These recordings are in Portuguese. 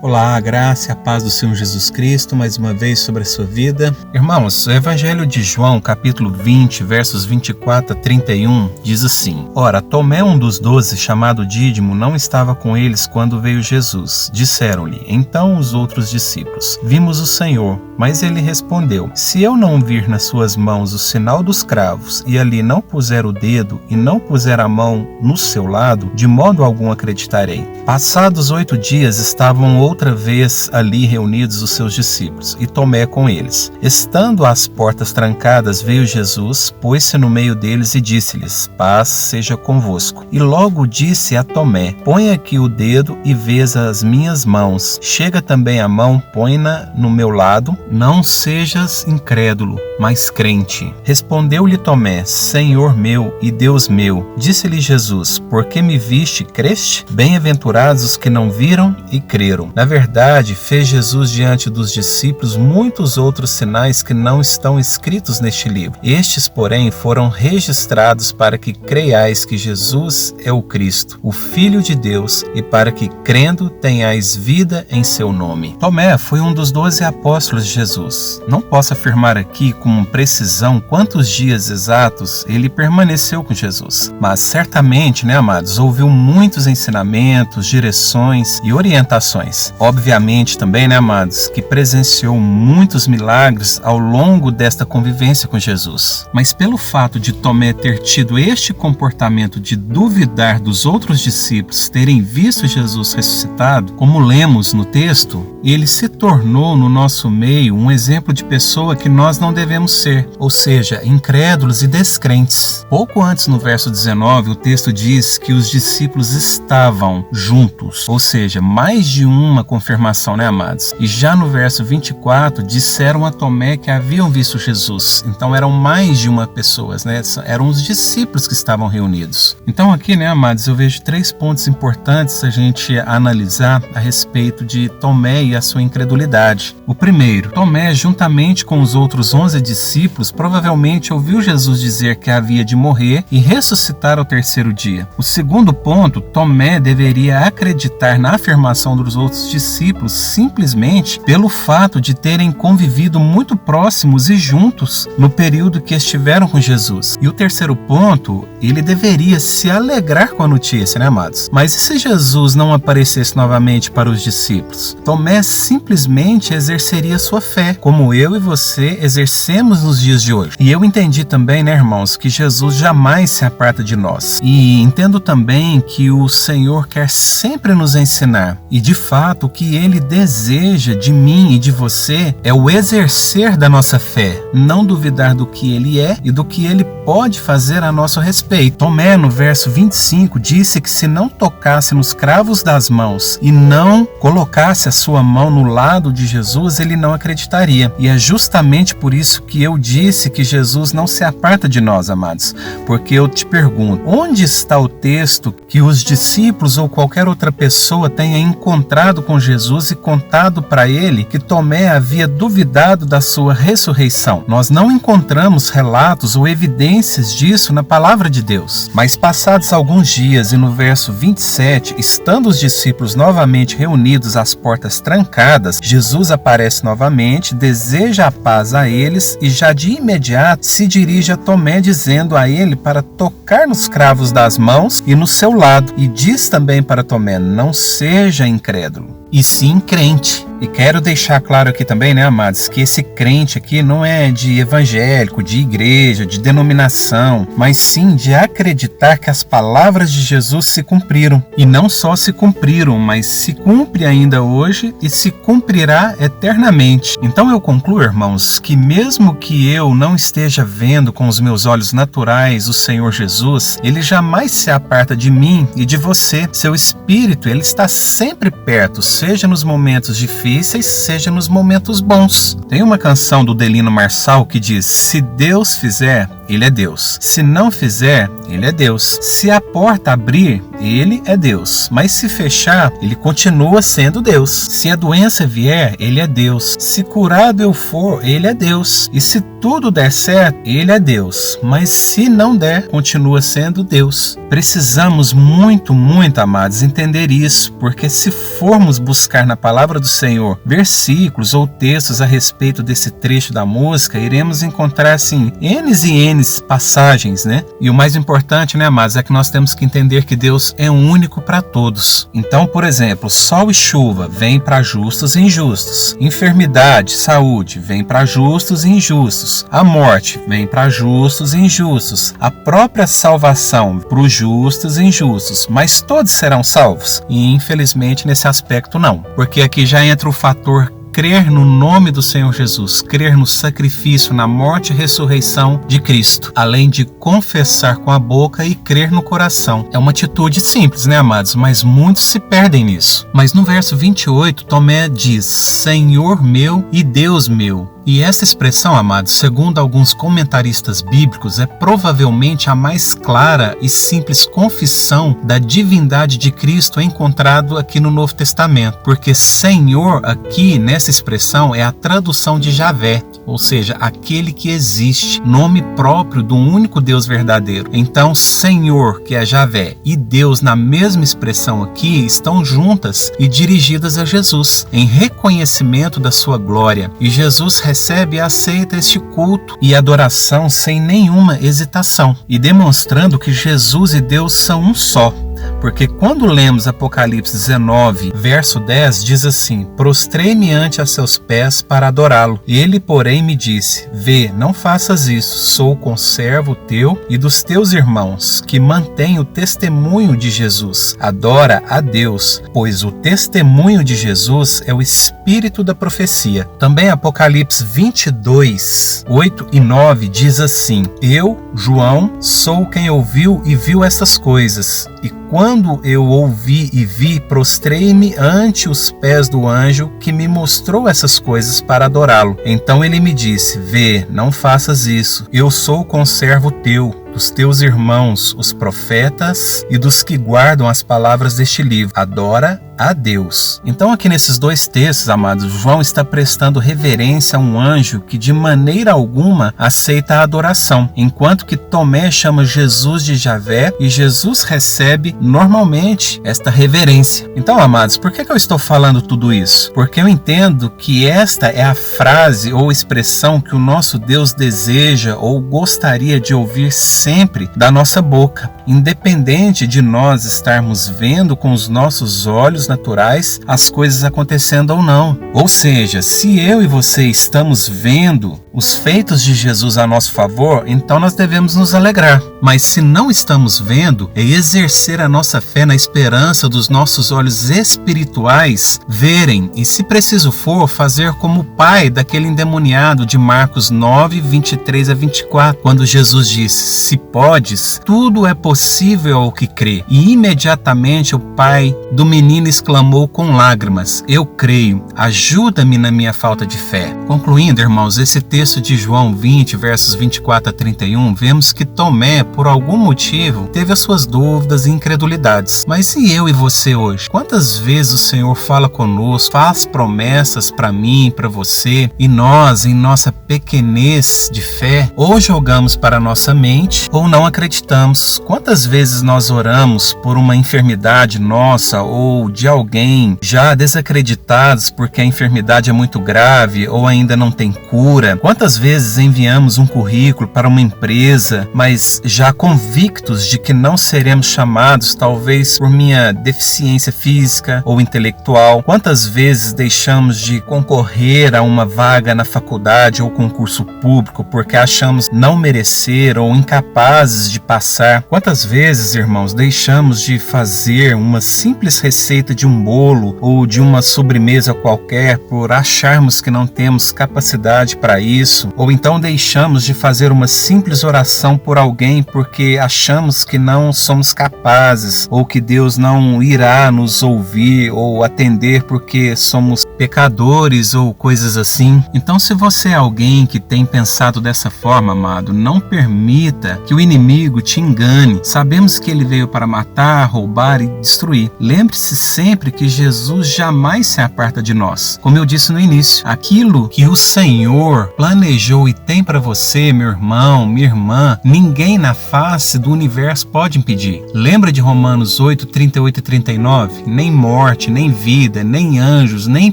Olá, a graça e a paz do Senhor Jesus Cristo, mais uma vez sobre a sua vida. Irmãos, o Evangelho de João, capítulo 20, versos 24 a 31, diz assim: Ora, Tomé, um dos 12, chamado Dídimo, não estava com eles quando veio Jesus. Disseram-lhe, então, os outros discípulos: Vimos o Senhor. Mas ele respondeu: Se eu não vir nas suas mãos o sinal dos cravos, e ali não puser o dedo, e não puser a mão no seu lado, de modo algum acreditarei. Passados 8 dias, estavam outra vez ali reunidos os seus discípulos, e Tomé com eles. Estando as portas trancadas, veio Jesus, pôs-se no meio deles e disse-lhes: Paz seja convosco. E logo disse a Tomé: Põe aqui o dedo e vês as minhas mãos. Chega também a mão, põe-na no meu lado. Não sejas incrédulo, mas crente. Respondeu-lhe Tomé: Senhor meu e Deus meu. Disse-lhe Jesus: Por que me viste, creste? Bem-aventurados os que não viram e creram. Na verdade, fez Jesus diante dos discípulos muitos outros sinais que não estão escritos neste livro. Estes, porém, foram registrados para que creiais que Jesus é o Cristo, o Filho de Deus, e para que, crendo, tenhais vida em seu nome. Tomé foi um dos 12 apóstolos de Jesus. Não posso afirmar aqui com precisão quantos dias exatos ele permaneceu com Jesus, mas certamente, amados, ouviu muitos ensinamentos, direções e orientações. Obviamente também, amados, que presenciou muitos milagres ao longo desta convivência com Jesus. Mas pelo fato de Tomé ter tido este comportamento de duvidar dos outros discípulos terem visto Jesus ressuscitado, como lemos no texto, ele se tornou no nosso meio um exemplo de pessoa que nós não devemos ser, ou seja, incrédulos e descrentes. Pouco antes, no verso 19, o texto diz que os discípulos estavam juntos, ou seja, mais de uma confirmação, amados? E já no verso 24, disseram a Tomé que haviam visto Jesus. Então eram mais de uma pessoa, Eram os discípulos que estavam reunidos. Então aqui, amados, eu vejo 3 pontos importantes a gente analisar a respeito de Tomé e a sua incredulidade. O primeiro, Tomé, juntamente com os outros 11 discípulos, provavelmente ouviu Jesus dizer que havia de morrer e ressuscitar ao terceiro dia. O segundo ponto, Tomé deveria acreditar na afirmação dos outros discípulos simplesmente pelo fato de terem convivido muito próximos e juntos no período que estiveram com Jesus. E o terceiro ponto, ele deveria se alegrar com a notícia, amados? Mas e se Jesus não aparecesse novamente para os discípulos? Tomé simplesmente exerceria sua fé, como eu e você exercemos nos dias de hoje. E eu entendi também, irmãos, que Jesus jamais se aparta de nós. E entendo também que o Senhor quer sempre nos ensinar. E de fato, o que Ele deseja de mim e de você é o exercer da nossa fé, não duvidar do que Ele é e do que Ele pode fazer a nosso respeito. Tomé, no verso 25, disse que se não tocasse nos cravos das mãos e não colocasse a sua mão no lado de Jesus, ele não acreditaria. E é justamente por isso que eu disse que Jesus não se aparta de nós, amados. Porque eu te pergunto, onde está o texto que os discípulos ou qualquer outra pessoa tenha encontrado com Jesus e contado para ele que Tomé havia duvidado da sua ressurreição? Nós não encontramos relatos ou evidências disso na palavra de Deus. Mas passados alguns dias e no verso 27, estando os discípulos novamente reunidos às portas trancadas, Jesus aparece novamente, deseja a paz a eles e já de imediato se dirige a Tomé dizendo a ele para tocar nos cravos das mãos e no seu lado. E diz também para Tomé: não seja incrédulo, e sim crente. E quero deixar claro aqui também, amados, que esse crente aqui não é de evangélico, de igreja, de denominação, mas sim de acreditar que as palavras de Jesus se cumpriram. E não só se cumpriram, mas se cumpre ainda hoje e se cumprirá eternamente. Então eu concluo, irmãos, que mesmo que eu não esteja vendo com os meus olhos naturais o Senhor Jesus, Ele jamais se aparta de mim e de você. Seu Espírito, Ele está sempre perto, seja nos momentos difíceis, seja nos momentos bons. Tem uma canção do Delino Marçal que diz: se Deus fizer, Ele é Deus. Se não fizer, Ele é Deus. Se a porta abrir, Ele é Deus. Mas se fechar, Ele continua sendo Deus. Se a doença vier, Ele é Deus. Se curado eu for, Ele é Deus. E se tudo der certo, Ele é Deus. Mas se não der, continua sendo Deus. Precisamos muito, amados, entender isso, porque se formos buscar na palavra do Senhor versículos ou textos a respeito desse trecho da música, iremos encontrar, assim, N e N passagens, né? E o mais importante, né, amados, é que nós temos que entender que Deus é único para todos. Então, por exemplo, sol e chuva vêm para justos e injustos. Enfermidade, saúde, vem para justos e injustos. A morte vem para justos e injustos. A própria salvação para os justos e injustos. Mas todos serão salvos? E infelizmente nesse aspecto não. Porque aqui já entra o fator crer no nome do Senhor Jesus, crer no sacrifício, na morte e ressurreição de Cristo, além de confessar com a boca e crer no coração. É uma atitude simples, né, amados? Mas muitos se perdem nisso. Mas no verso 28, Tomé diz: Senhor meu e Deus meu. E essa expressão, amados, segundo alguns comentaristas bíblicos, é provavelmente a mais clara e simples confissão da divindade de Cristo encontrado aqui no Novo Testamento. Porque Senhor aqui, nessa expressão, é a tradução de Javé, ou seja, aquele que existe, nome próprio do único Deus verdadeiro. Então, Senhor, que é Javé, e Deus, na mesma expressão aqui, estão juntas e dirigidas a Jesus, em reconhecimento da sua glória. E Jesus recebe e aceita este culto e adoração sem nenhuma hesitação, e demonstrando que Jesus e Deus são um só. Porque quando lemos Apocalipse 19, verso 10, diz assim: Prostrei-me ante a seus pés para adorá-lo. Ele, porém, me disse: Vê, não faças isso, sou conservo teu e dos teus irmãos, que mantém o testemunho de Jesus. Adora a Deus, pois o testemunho de Jesus é o espírito da profecia. Também Apocalipse 22, 8 e 9 diz assim: Eu, João, sou quem ouviu e viu essas coisas. E quando eu ouvi e vi, prostrei-me ante os pés do anjo que me mostrou essas coisas para adorá-lo. Então ele me disse: Vê, não faças isso. Eu sou conservo teu, dos teus irmãos, os profetas, e dos que guardam as palavras deste livro. Adora a Deus. Então aqui nesses dois textos, amados, João está prestando reverência a um anjo que de maneira alguma aceita a adoração, enquanto que Tomé chama Jesus de Javé e Jesus recebe normalmente esta reverência. Então, amados, por que eu estou falando tudo isso? Porque eu entendo que esta é a frase ou expressão que o nosso Deus deseja ou gostaria de ouvir sempre da nossa boca, independente de nós estarmos vendo com os nossos olhos naturais as coisas acontecendo ou não. Ou seja, se eu e você estamos vendo os feitos de Jesus a nosso favor, então nós devemos nos alegrar. Mas se não estamos vendo, é exercer a nossa fé na esperança dos nossos olhos espirituais verem, e se preciso for, fazer como o pai daquele endemoniado de Marcos 9, 23 a 24, quando Jesus disse: Se podes, tudo é possível ao que crê. E imediatamente o pai do menino exclamou com lágrimas: Eu creio, ajuda-me na minha falta de fé. Concluindo, irmãos, esse texto de João 20, versos 24 a 31, vemos que Tomé, por algum motivo, teve as suas dúvidas e incredulidades. Mas e eu e você hoje? Quantas vezes o Senhor fala conosco, faz promessas para mim, para você, e nós, em nossa pequenez de fé, ou jogamos para a nossa mente, ou não acreditamos? Quantas vezes nós oramos por uma enfermidade nossa ou de alguém, já desacreditados porque a enfermidade é muito grave ou ainda não tem cura? Quantas vezes enviamos um currículo para uma empresa, mas já convictos de que não seremos chamados, talvez por minha deficiência física ou intelectual? Quantas vezes deixamos de concorrer a uma vaga na faculdade ou concurso público porque achamos não merecer ou incapazes de passar? Quantas Quantas vezes, irmãos, deixamos de fazer uma simples receita de um bolo ou de uma sobremesa qualquer por acharmos que não temos capacidade para isso, ou então deixamos de fazer uma simples oração por alguém porque achamos que não somos capazes, ou que Deus não irá nos ouvir ou atender porque somos pecadores ou coisas assim. Então, se você é alguém que tem pensado dessa forma, amado, não permita que o inimigo te engane. Sabemos que ele veio para matar, roubar e destruir. Lembre-se sempre que Jesus jamais se aparta de nós. Como eu disse no início, aquilo que o Senhor planejou e tem para você, meu irmão, minha irmã, ninguém na face do universo pode impedir. Lembra de Romanos 8, 38 e 39? Nem morte, nem vida, nem anjos, nem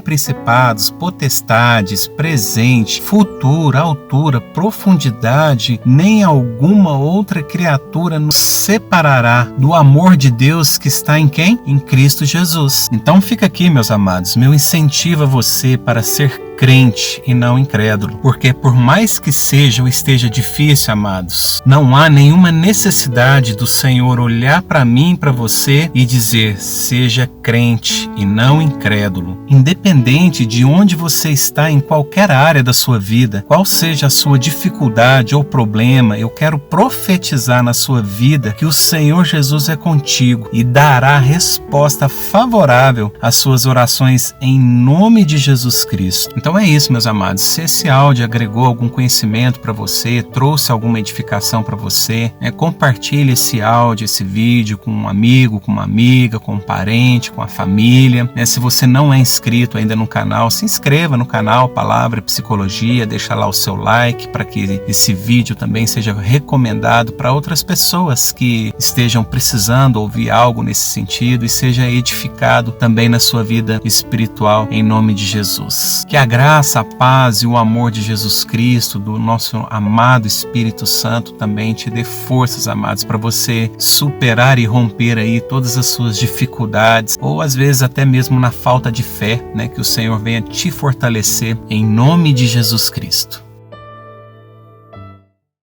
principados, potestades, presente, futuro, altura, profundidade, nem alguma outra criatura nos separará do amor de Deus que está em quem? Em Cristo Jesus. Então fica aqui, meus amados, meu incentivo a você para ser crente e não incrédulo, porque por mais que seja ou esteja difícil, amados, não há nenhuma necessidade do Senhor olhar para mim, para você e dizer: seja crente e não incrédulo. Independente de onde você está em qualquer área da sua vida, qual seja a sua dificuldade ou problema, eu quero profetizar na sua vida que o Senhor Jesus é contigo e dará resposta favorável às suas orações em nome de Jesus Cristo. Então é isso, meus amados. Se esse áudio agregou algum conhecimento para você, trouxe alguma edificação para você, compartilhe esse áudio, esse vídeo com um amigo, com uma amiga, com um parente, com a família. Se você não é inscrito ainda no canal, se inscreva no canal Palavra Psicologia, deixa lá o seu like para que esse vídeo também seja recomendado para outras pessoas que estejam precisando ouvir algo nesse sentido e seja edificado também na sua vida espiritual em nome de Jesus. Que a graça, a paz e o amor de Jesus Cristo, do nosso amado Espírito Santo, também te dê forças, amados, para você superar e romper aí todas as suas dificuldades, ou às vezes até mesmo na falta de fé, que o Senhor venha te fortalecer em nome de Jesus Cristo.